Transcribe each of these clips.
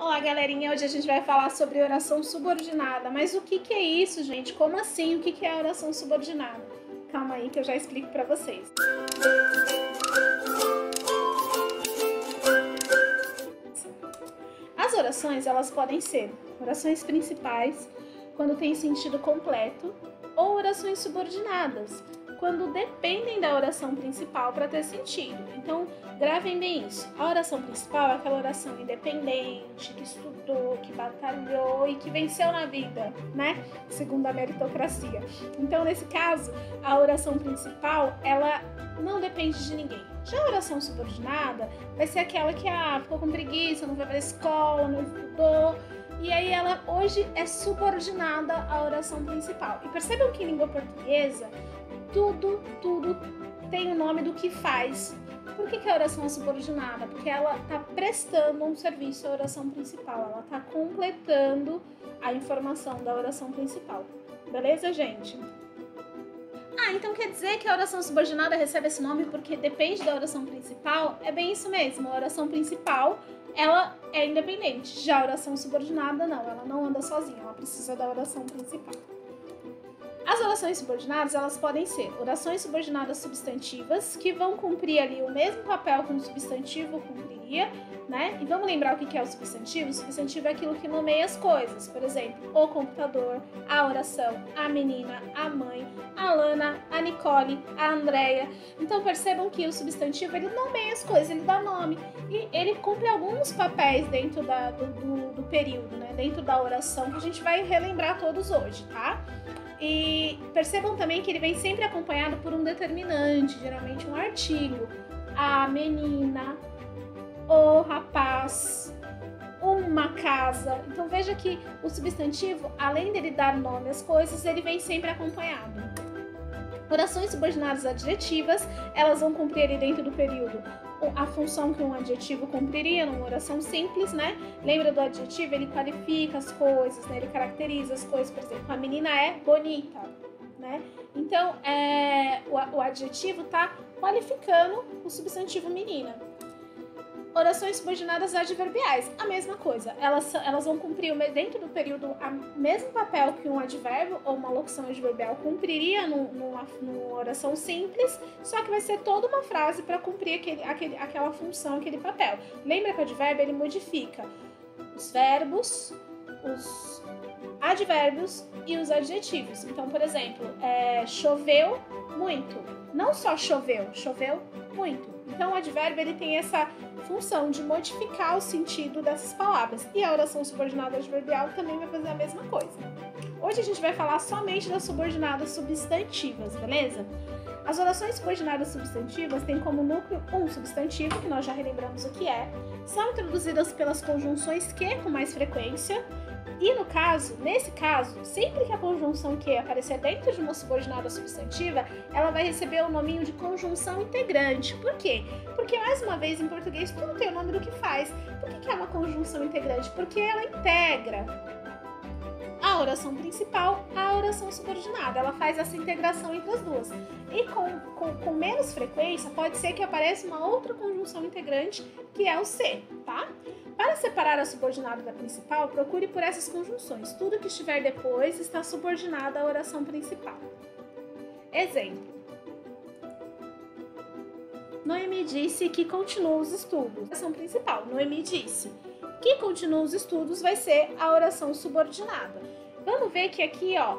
Olá, galerinha! Hoje a gente vai falar sobre oração subordinada. Mas o que é isso, gente? Como assim? O que é a oração subordinada? Calma aí que eu já explico para vocês. As orações, elas podem ser orações principais, quando tem sentido completo, ou orações subordinadas, quando dependem da oração principal para ter sentido. Então, gravem bem isso. A oração principal é aquela oração independente, que estudou, que batalhou e que venceu na vida, né? Segundo a meritocracia. Então, nesse caso, a oração principal, ela não depende de ninguém. Já a oração subordinada vai ser aquela que ficou com preguiça, não foi para a escola, não estudou. E aí ela hoje é subordinada à oração principal. E percebam que em língua portuguesa, tudo tem o nome do que faz. Por que a oração é subordinada? Porque ela está prestando um serviço à oração principal. Ela está completando a informação da oração principal. Beleza, gente? Então quer dizer que a oração subordinada recebe esse nome porque depende da oração principal? É bem isso mesmo. A oração principal, ela é independente. Já a oração subordinada, não. Ela não anda sozinha. Ela precisa da oração principal. As orações subordinadas, elas podem ser orações subordinadas substantivas, que vão cumprir ali o mesmo papel que um substantivo cumpriria, né? E vamos lembrar o que é o substantivo? O substantivo é aquilo que nomeia as coisas. Por exemplo, o computador, a oração, a menina, a mãe, a Lana, a Nicole, a Andrea. Então percebam que o substantivo, ele nomeia as coisas, ele dá nome. E ele cumpre alguns papéis dentro do período, né? Dentro da oração, que a gente vai relembrar todos hoje, tá? E percebam também que ele vem sempre acompanhado por um determinante, geralmente um artigo. A menina, o rapaz, uma casa. Então veja que o substantivo, além dele dar nome às coisas, ele vem sempre acompanhado. Orações subordinadas adjetivas, elas vão cumprir ali dentro do período a função que um adjetivo cumpriria numa oração simples, né? Lembra do adjetivo? Ele qualifica as coisas, né? Ele caracteriza as coisas. Por exemplo, a menina é bonita, né? Então, o adjetivo está qualificando o substantivo menina. Orações subordinadas adverbiais, a mesma coisa. Elas vão cumprir dentro do período o mesmo papel que um advérbio ou uma locução adverbial cumpriria numa oração simples, só que vai ser toda uma frase para cumprir aquela função, aquele papel. Lembra que o advérbio ele modifica os verbos, os advérbios e os adjetivos. Então, por exemplo, choveu muito. Não só choveu muito. Então, o advérbio ele tem essa função de modificar o sentido dessas palavras. E a oração subordinada adverbial também vai fazer a mesma coisa. Hoje a gente vai falar somente das subordinadas substantivas, beleza? As orações subordinadas substantivas têm como núcleo um substantivo, que nós já relembramos o que é. São introduzidas pelas conjunções que com mais frequência. E nesse caso, sempre que a conjunção que aparecer dentro de uma subordinada substantiva, ela vai receber o nominho de conjunção integrante. Por quê? Porque, mais uma vez, em português, tudo tem o nome do que faz. Por que é uma conjunção integrante? Porque ela integra a oração principal à oração subordinada. Ela faz essa integração entre as duas. E com menos frequência, pode ser que apareça uma outra conjunção integrante, que é o ser, tá? Para separar a subordinada da principal, procure por essas conjunções. Tudo que estiver depois está subordinado à oração principal. Exemplo. Noemi disse que continua os estudos. Oração principal. Noemi disse que continua os estudos vai ser a oração subordinada. Vamos ver que aqui, a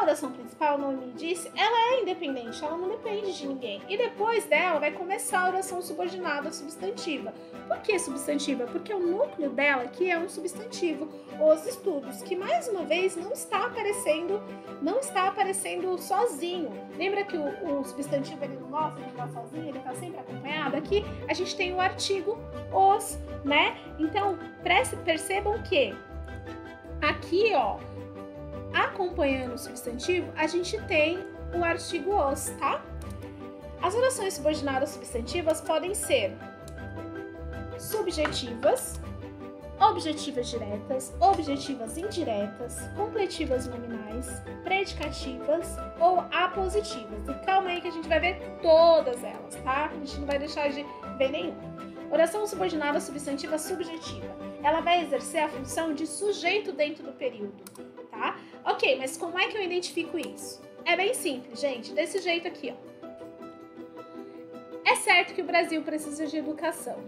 oração principal, Noemi disse, ela é independente, ela não depende de ninguém. E depois dela vai começar a oração subordinada substantiva. Por que substantiva? Porque o núcleo dela aqui é um substantivo, os estudos, que mais uma vez não está aparecendo sozinho. Lembra que o substantivo ele não gosta de estar sozinho, ele está sempre acompanhado? Aqui a gente tem o artigo os, né? Então, percebam que aqui, acompanhando o substantivo, a gente tem o artigo os, tá? As orações subordinadas substantivas podem ser subjetivas, objetivas diretas, objetivas indiretas, completivas nominais, predicativas ou apositivas. E calma aí que a gente vai ver todas elas, tá? A gente não vai deixar de ver nenhuma. Oração subordinada substantiva subjetiva. Ela vai exercer a função de sujeito dentro do período, tá? Ok, mas como é que eu identifico isso? É bem simples, gente, desse jeito aqui, ó. É certo que o Brasil precisa de educação.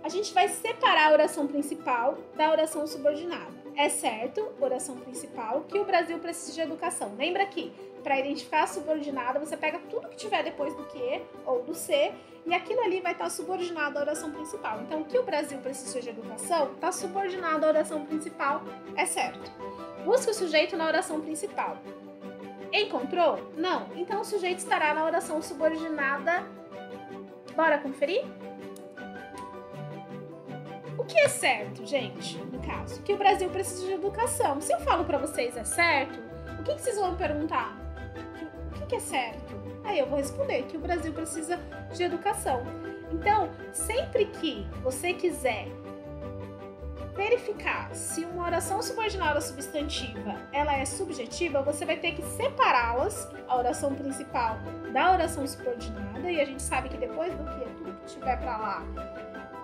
A gente vai separar a oração principal da oração subordinada. É certo, oração principal, que o Brasil precisa de educação. Lembra que, para identificar a subordinada, você pega tudo que tiver depois do que ou do se, e aquilo ali vai estar subordinado à oração principal. Então, que o Brasil precisa de educação está subordinado à oração principal, é certo. Busca o sujeito na oração principal. Encontrou? Não. Então, o sujeito estará na oração subordinada. Bora conferir? O que é certo, gente, no caso? Que o Brasil precisa de educação. Se eu falo para vocês é certo, o que vocês vão me perguntar? O que é certo? Aí eu vou responder que o Brasil precisa de educação. Então, sempre que você quiser verificar se uma oração subordinada substantiva ela é subjetiva, você vai ter que separá-las, a oração principal da oração subordinada, e a gente sabe que depois do que tudo que tiver para lá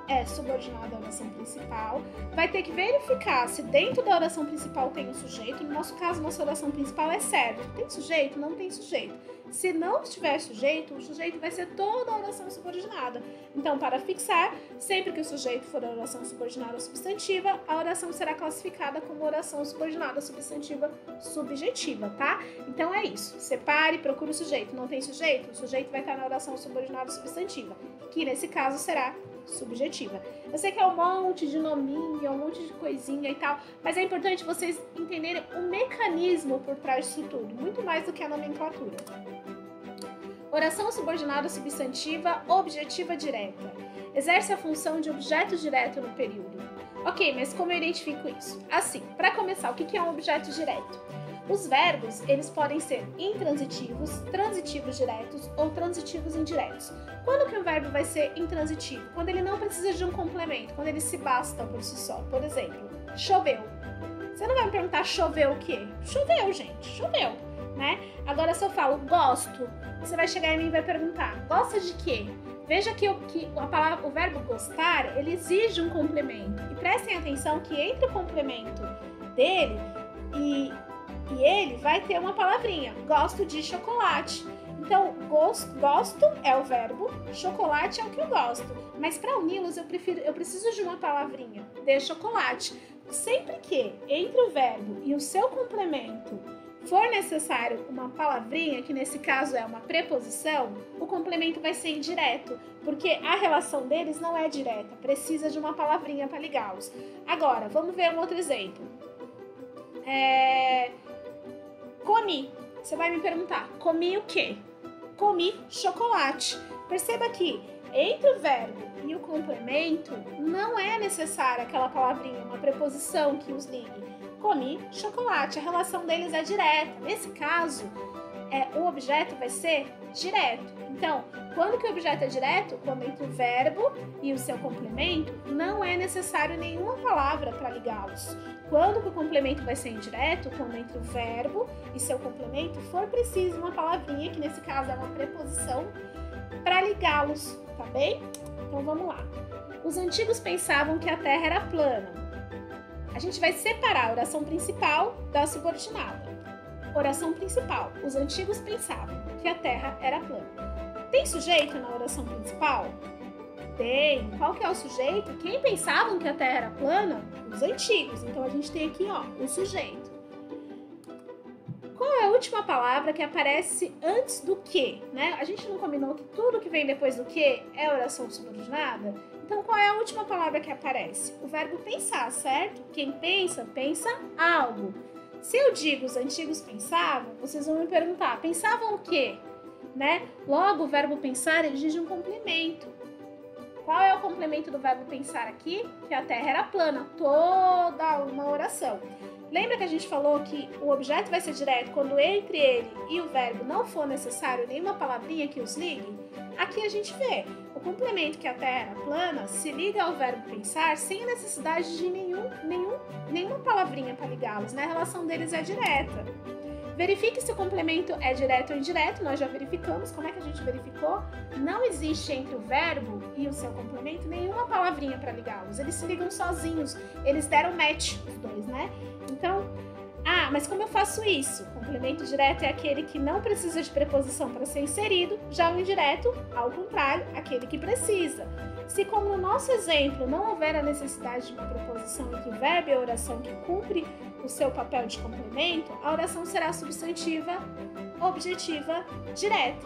é subordinado à oração principal. Vai ter que verificar se dentro da oração principal tem um sujeito. No nosso caso, nossa oração principal é certo. Tem sujeito? Não tem sujeito. Se não tiver sujeito, o sujeito vai ser toda a oração subordinada. Então, para fixar, sempre que o sujeito for a oração subordinada substantiva, a oração será classificada como oração subordinada substantiva subjetiva, tá? Então é isso. Separe, procure o sujeito. Não tem sujeito? O sujeito vai estar na oração subordinada substantiva, que nesse caso será subjetiva. Eu sei que é um monte de nominho, é um monte de coisinha e tal, mas é importante vocês entenderem o mecanismo por trás disso tudo, muito mais do que a nomenclatura. Oração subordinada substantiva objetiva direta. Exerce a função de objeto direto no período. Ok, mas como eu identifico isso? Assim, para começar, o que é um objeto direto? Os verbos, eles podem ser intransitivos, transitivos diretos ou transitivos indiretos. Quando que um verbo vai ser intransitivo? Quando ele não precisa de um complemento, quando ele se basta por si só. Por exemplo, choveu. Você não vai me perguntar choveu o quê? Choveu, gente, choveu, né? Agora, se eu falo gosto, você vai chegar em mim e vai perguntar, gosta de quê? Veja que o verbo gostar, ele exige um complemento. E prestem atenção que entre o complemento dele e ele vai ter uma palavrinha, gosto de chocolate. Então, gosto é o verbo, chocolate é o que eu gosto. Mas para uni-los eu preciso de uma palavrinha, de chocolate. Sempre que entre o verbo e o seu complemento for necessário uma palavrinha, que nesse caso é uma preposição, o complemento vai ser indireto, porque a relação deles não é direta, precisa de uma palavrinha para ligá-los. Agora, vamos ver um outro exemplo. Comi. Você vai me perguntar, comi o quê? Comi chocolate. Perceba que entre o verbo e o complemento não é necessária aquela palavrinha, uma preposição que os ligue. Comi chocolate. A relação deles é direta. Nesse caso, o objeto vai ser direto. Então, quando que o objeto é direto? Quando entre o verbo e o seu complemento, não é necessário nenhuma palavra para ligá-los. Quando que o complemento vai ser indireto? Quando entre o verbo e seu complemento for preciso uma palavrinha, que nesse caso é uma preposição, para ligá-los, tá bem? Então vamos lá. Os antigos pensavam que a Terra era plana. A gente vai separar a oração principal da subordinada. Oração principal. Os antigos pensavam que a Terra era plana. Tem sujeito na oração principal? Tem. Qual que é o sujeito? Quem pensavam que a Terra era plana? Os antigos. Então a gente tem aqui, ó, o sujeito. Qual é a última palavra que aparece antes do que, né? A gente não combinou que tudo que vem depois do que é oração subordinada? Então qual é a última palavra que aparece? O verbo pensar, certo? Quem pensa, pensa algo. Se eu digo os antigos pensavam, vocês vão me perguntar, pensavam o quê? Né? Logo, o verbo pensar exige um complemento. Qual é o complemento do verbo pensar aqui? Que a Terra era plana, toda uma oração. Lembra que a gente falou que o objeto vai ser direto quando entre ele e o verbo não for necessário nenhuma palavrinha que os ligue? Aqui a gente vê o complemento que a Terra era plana se liga ao verbo pensar sem a necessidade de nenhuma palavrinha para ligá-los, né? A relação deles é direta. Verifique se o complemento é direto ou indireto. Nós já verificamos. Como é que a gente verificou? Não existe entre o verbo e o seu complemento nenhuma palavrinha para ligá-los. Eles se ligam sozinhos. Eles deram match, os dois, né? Então, mas como eu faço isso? O complemento direto é aquele que não precisa de preposição para ser inserido. Já o indireto, ao contrário, aquele que precisa. Se, como no nosso exemplo, não houver a necessidade de uma preposição entre o verbo e a oração que cumpre o seu papel de complemento, a oração será substantiva, objetiva, direta.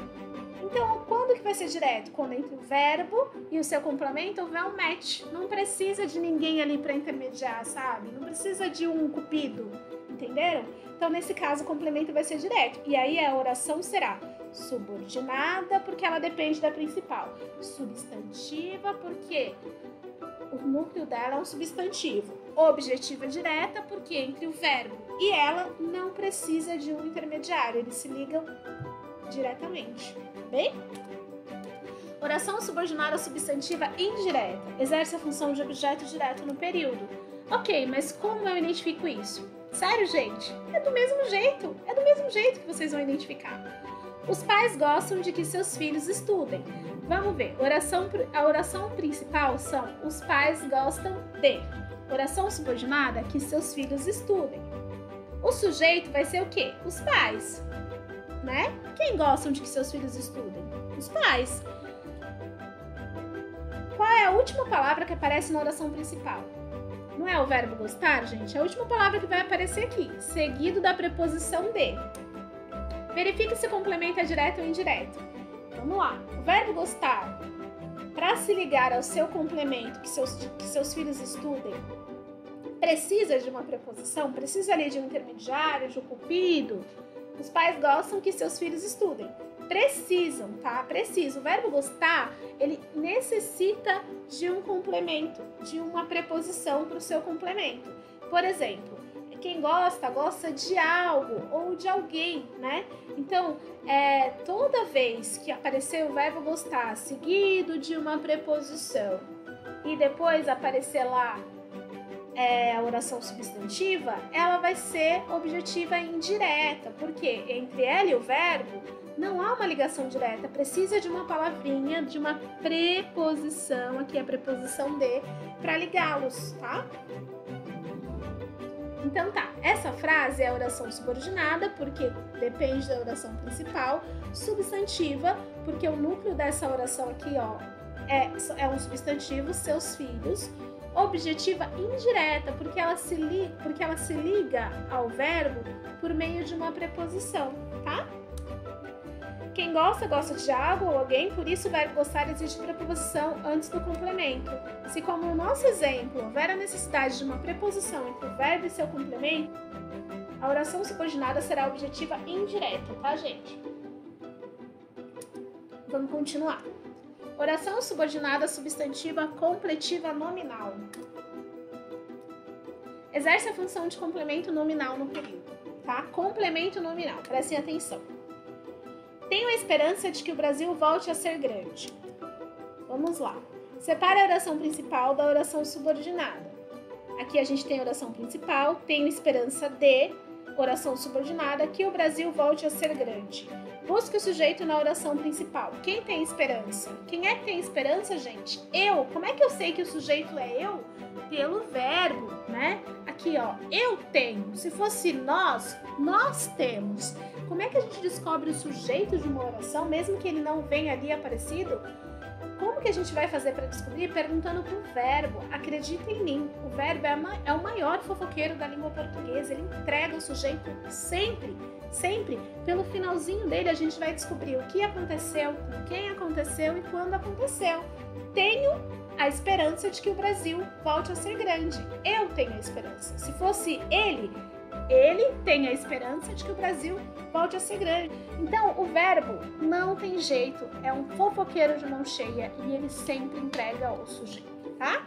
Então, quando que vai ser direto? Quando entre o verbo e o seu complemento houver um match. Não precisa de ninguém ali para intermediar, sabe? Não precisa de um cupido, entenderam? Então, nesse caso, o complemento vai ser direto. E aí a oração será subordinada, porque ela depende da principal. Substantiva, porque o núcleo dela é um substantivo. Objetiva direta, porque entre o verbo e ela não precisa de um intermediário. Eles se ligam diretamente, tá bem? Oração subordinada substantiva indireta. Exerce a função de objeto direto no período. Ok, mas como eu identifico isso? Sério, gente? É do mesmo jeito. É do mesmo jeito que vocês vão identificar. Os pais gostam de que seus filhos estudem. Vamos ver. A oração principal são os pais gostam de. Oração subordinada, que seus filhos estudem. O sujeito vai ser o quê? Os pais, né? Quem gostam de que seus filhos estudem? Os pais. Qual é a última palavra que aparece na oração principal? Não é o verbo gostar, gente? É a última palavra que vai aparecer aqui, seguido da preposição de. Verifique se o complemento é direto ou indireto. Vamos lá. O verbo gostar, para se ligar ao seu complemento, que seus filhos estudem, precisa de uma preposição? Precisa ali de um intermediário, de um cupido? Os pais gostam que seus filhos estudem. Precisam, tá? Precisa. O verbo gostar, ele necessita de um complemento, de uma preposição para o seu complemento. Por exemplo, quem gosta de algo ou de alguém, né? Então, toda vez que aparecer o verbo gostar seguido de uma preposição e depois aparecer lá a oração substantiva, ela vai ser objetiva indireta, porque entre ela e o verbo não há uma ligação direta, precisa de uma palavrinha, de uma preposição, aqui a preposição de, para ligá-los, tá? Então tá, essa frase é a oração subordinada, porque depende da oração principal, substantiva, porque o núcleo dessa oração aqui, ó, é um substantivo, seus filhos. Objetiva indireta, porque ela se liga ao verbo por meio de uma preposição, tá? Quem gosta de algo ou alguém, por isso o verbo gostar existe preposição antes do complemento. Se, como no nosso exemplo, houver a necessidade de uma preposição entre o verbo e seu complemento, a oração subordinada será objetiva indireta, tá, gente? Vamos continuar. Oração subordinada substantiva completiva nominal. Exerce a função de complemento nominal no período, tá? Complemento nominal, prestem atenção. Tenho a esperança de que o Brasil volte a ser grande. Vamos lá. Separe a oração principal da oração subordinada. Aqui a gente tem a oração principal, tenho esperança de, oração subordinada, que o Brasil volte a ser grande. Busque o sujeito na oração principal. Quem tem esperança? Quem é que tem esperança, gente? Eu. Como é que eu sei que o sujeito é eu? Pelo verbo, né? Aqui, ó, eu tenho. Se fosse nós temos. Como é que a gente descobre o sujeito de uma oração, mesmo que ele não venha ali aparecido? Como que a gente vai fazer para descobrir? Perguntando pro verbo. Acredita em mim. O verbo é o maior fofoqueiro da língua portuguesa. Ele entrega o sujeito sempre. Sempre. Pelo finalzinho dele a gente vai descobrir o que aconteceu, com quem aconteceu e quando aconteceu. Tenho a esperança de que o Brasil volte a ser grande. Eu tenho a esperança. Se fosse ele tem a esperança de que o Brasil volte a ser grande. Então, o verbo não tem jeito, é um fofoqueiro de mão cheia e ele sempre entrega o sujeito, tá?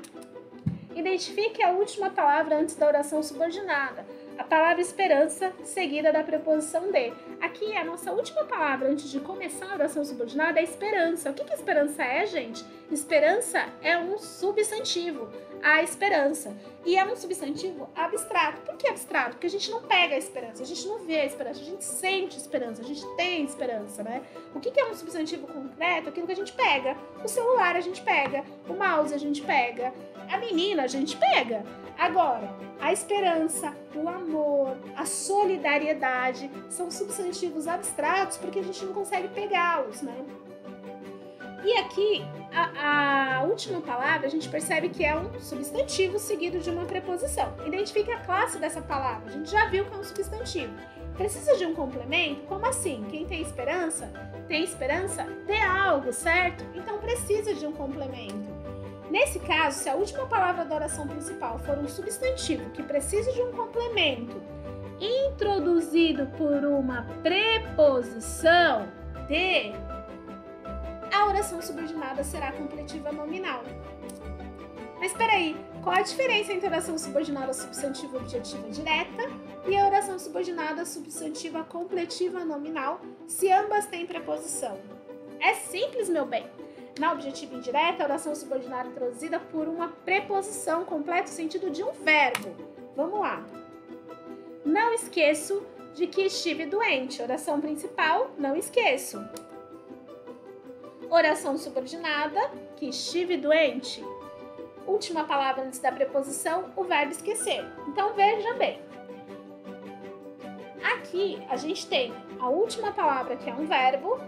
Identifique a última palavra antes da oração subordinada. A palavra esperança seguida da preposição de. Aqui, a nossa última palavra antes de começar a oração subordinada é esperança. O que esperança é, gente? Esperança é um substantivo, a esperança. E é um substantivo abstrato. Por que abstrato? Porque a gente não pega a esperança, a gente não vê a esperança, a gente sente esperança, a gente tem esperança, né? O que é um substantivo concreto? Aquilo que a gente pega. O celular a gente pega, o mouse a gente pega, a menina a gente pega. Agora, a esperança, o amor, a solidariedade são substantivos abstratos porque a gente não consegue pegá-los, né? E aqui, a última palavra, a gente percebe que é um substantivo seguido de uma preposição. Identifique a classe dessa palavra. A gente já viu que é um substantivo. Precisa de um complemento? Como assim? Quem tem esperança de algo, certo? Então precisa de um complemento. Nesse caso, se a última palavra da oração principal for um substantivo que precisa de um complemento introduzido por uma preposição de, a oração subordinada será completiva nominal. Mas espera aí, qual a diferença entre a oração subordinada substantiva objetiva direta e a oração subordinada substantiva completiva nominal, se ambas têm preposição? É simples, meu bem. Na objetiva indireta, a oração subordinada é introduzida por uma preposição completa o sentido de um verbo. Vamos lá. Não esqueço de que estive doente. Oração principal, não esqueço. Oração subordinada, que estive doente. Última palavra antes da preposição, o verbo esquecer. Então, veja bem. Aqui, a gente tem a última palavra, que é um verbo,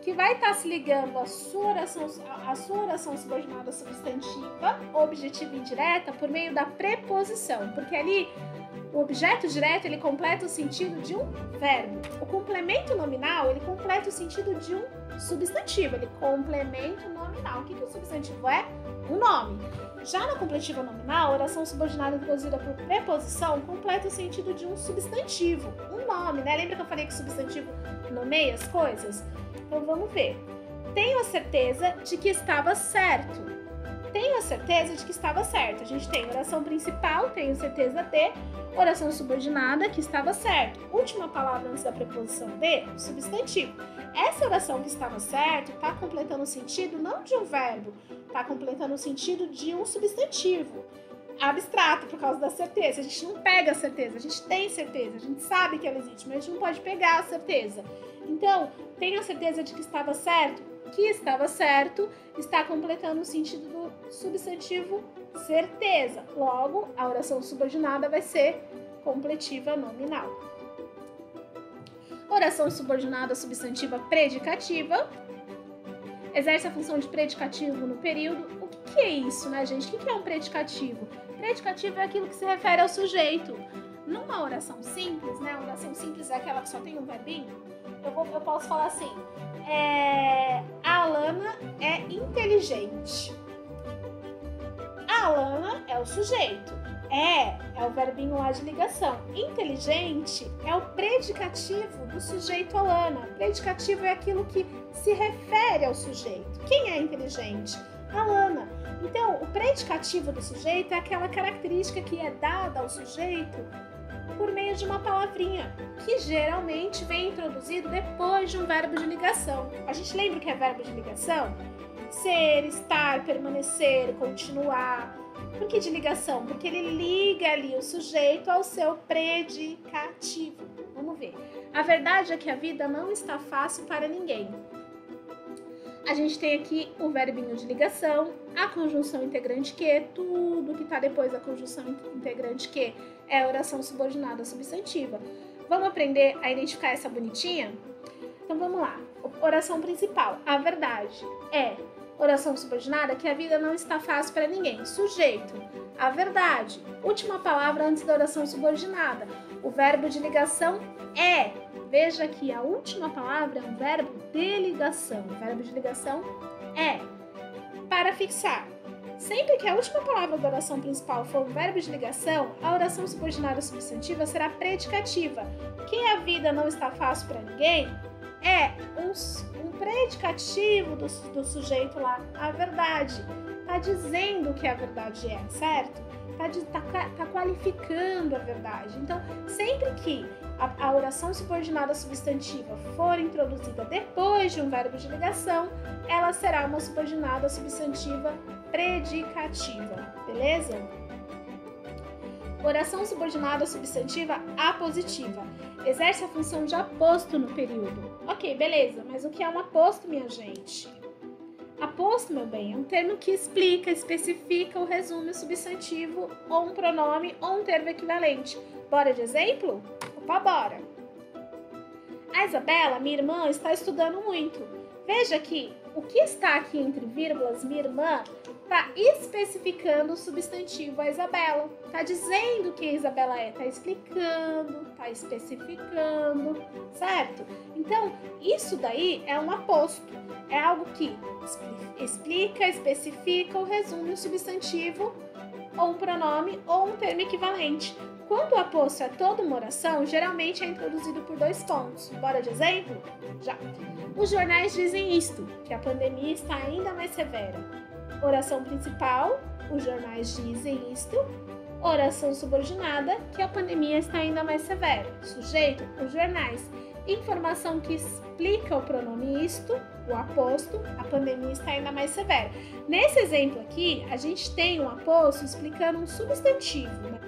que vai estar se ligando à sua oração subordinada substantiva, objetiva indireta, por meio da preposição, porque ali o objeto direto ele completa o sentido de um verbo. O complemento nominal ele completa o sentido de um substantivo, ele complemento nominal. O que o substantivo é? Um nome. Já na completiva nominal, a oração subordinada introduzida por preposição completa o sentido de um substantivo, um nome, né? Lembra que eu falei que substantivo nomeia as coisas? Então vamos ver. Tenho a certeza de que estava certo. Tenho a certeza de que estava certo. A gente tem oração principal, tenho certeza de, oração subordinada, que estava certo. Última palavra antes da preposição de, substantivo. Essa oração que estava certo está completando o sentido não de um verbo, está completando o sentido de um substantivo abstrato por causa da certeza. A gente não pega a certeza, a gente tem certeza, a gente sabe que ela existe, mas a gente não pode pegar a certeza. Então, tenho a certeza de que estava certo está completando o sentido do substantivo certeza. Logo, a oração subordinada vai ser completiva nominal. Oração subordinada substantiva predicativa. Exerce a função de predicativo no período. O que é isso, né, gente? O que é um predicativo? Predicativo é aquilo que se refere ao sujeito. Numa oração simples, né? Uma oração simples é aquela que só tem um verbinho. Eu posso falar assim: a Alana é inteligente. A Alana é o sujeito. É o verbinho lá de ligação. Inteligente é o predicativo do sujeito Alana. Predicativo é aquilo que se refere ao sujeito. Quem é inteligente? Alana. Então, o predicativo do sujeito é aquela característica que é dada ao sujeito por meio de uma palavrinha, que geralmente vem introduzido depois de um verbo de ligação. A gente lembra o que é verbo de ligação? Ser, estar, permanecer, continuar. Por que de ligação? Porque ele liga ali o sujeito ao seu predicativo. Vamos ver. A verdade é que a vida não está fácil para ninguém. A gente tem aqui o verbinho de ligação, a conjunção integrante que, tudo que está depois da conjunção integrante que é a oração subordinada substantiva. Vamos aprender a identificar essa bonitinha? Então vamos lá. Oração principal, a verdade é oração subordinada que a vida não está fácil para ninguém. Sujeito, a verdade. Última palavra antes da oração subordinada. O verbo de ligação é. Veja que a última palavra é um verbo de ligação. O verbo de ligação é. Para fixar. Sempre que a última palavra da oração principal for um verbo de ligação, a oração subordinada substantiva será predicativa. Que a vida não está fácil para ninguém é um predicativo do sujeito lá, a verdade. tá dizendo que a verdade é, certo? Tá qualificando a verdade. Então, sempre que a oração subordinada substantiva for introduzida depois de um verbo de ligação, ela será uma subordinada substantiva predicativa, beleza? Oração subordinada substantiva apositiva. Exerce a função de aposto no período. Ok, beleza, mas o que é um aposto, minha gente? Aposto, meu bem, é um termo que explica, especifica ou resume o substantivo ou um pronome ou um termo equivalente. Bora de exemplo? Opa, bora! A Isabela, minha irmã, está estudando muito. Veja que o que está aqui entre vírgulas, minha irmã, está especificando o substantivo a Isabela. Está dizendo que a Isabela é, está explicando, está especificando, certo? Então, isso daí é um aposto. É algo que explica, especifica ou resume o substantivo ou um pronome ou um termo equivalente. Quando o aposto é toda uma oração, geralmente é introduzido por 2 pontos. Bora de exemplo? Já! Os jornais dizem isto, que a pandemia está ainda mais severa. Oração principal, os jornais dizem isto. Oração subordinada, que a pandemia está ainda mais severa. Sujeito, os jornais. Informação que explica o pronome isto, o aposto, a pandemia está ainda mais severa. Nesse exemplo aqui, a gente tem um aposto explicando um substantivo, né?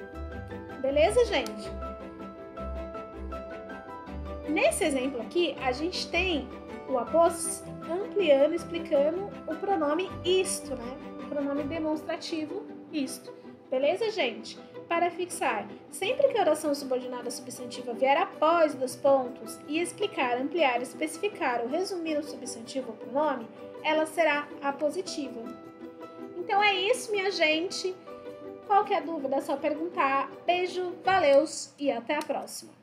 Beleza, gente? Nesse exemplo aqui, a gente tem o aposto ampliando, explicando o pronome isto, né? O pronome demonstrativo isto. Beleza, gente? Para fixar, sempre que a oração subordinada substantiva vier após 2 pontos e explicar, ampliar, especificar ou resumir o substantivo ou pronome, ela será apositiva. Então é isso, minha gente. Qualquer dúvida é só perguntar. Beijo, valeus e até a próxima!